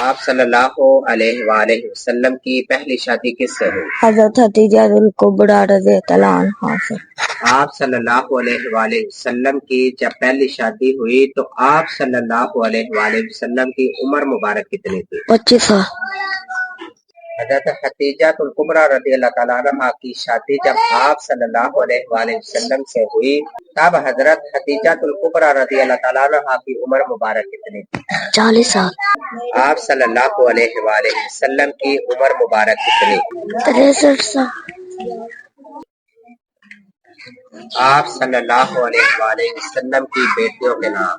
آپ صلی اللہ علیہ وآلہ وسلم کی پہلی شادی کس سے ہوئی؟ حضرت خدیجہ الکبریٰ رضی اللہ عنہا سے۔ آپ صلی اللہ علیہ وآلہ وسلم کی جب پہلی شادی ہوئی تو آپ صلی اللہ علیہ وآلہ وسلم کی عمر مبارک کتنی تھی؟ 25 سال۔ حضرت خدیجہ الکبریٰ رضی اللہ تعالیٰ عنہا کی شادی جب آپ صلی اللہ علیہ وآلہ وسلم سے ہوئی تب حضرت خدیجہ الکبریٰ رضی اللہ تعالیٰ عنہا کی عمر مبارک کتنی تھی؟ 40 سال۔ آپ صلی اللہ علیہ وآلہ وسلم کی عمر مبارک کتنی؟ 63 سال۔ آپ صلی اللہ علیہ وآلہ وسلم کی بیٹیوں کے نام؟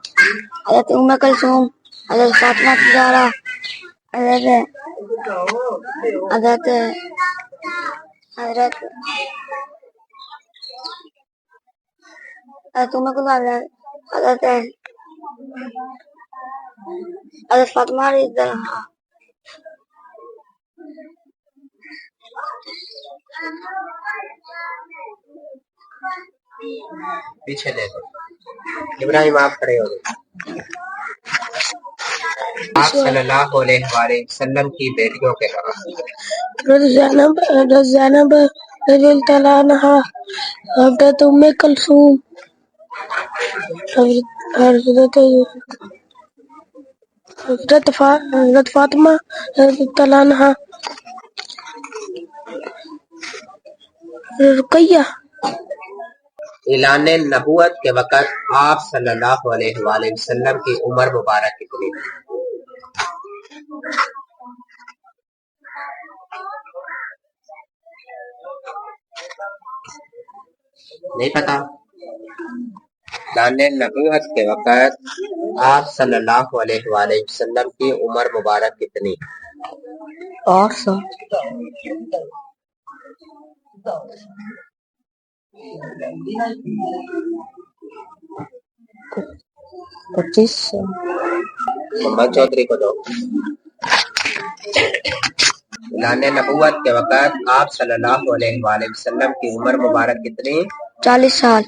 حضرت ام کلثوم، حضرت فاطمہ زہرا، حضرت ام کلثوم، حضرت فاطمہ رضی اللہ عنہا۔ پیچھے دیکھو ابراہیم، آپ کھڑے ہو گئے۔ آپ صلی اللہ علیہ وآلہ وسلم کی بیٹیوں کے نام؟ حضرت زینب رضی اللہ عنہا، حضرت ام کلثوم، حضرت فاطمہ رضی اللہ عنہا، رقیہ۔ اعلان نبوت کے وقت آپ صلی اللہ علیہ وآلہ وسلم کی عمر مبارک کتنی تھی؟ نہیں پتا؟ اعلان نبوت کے وقت آپ صلی اللہ علیہ وآلہ وسلم کی عمر مبارک کتنی؟ 8 سال۔ 25 سال۔ محمد چودھری کو دو۔ اعلان نبوت کے وقت آپ صلی اللہ علیہ وآلہ وسلم کی عمر مبارک کتنی؟ 40 سال۔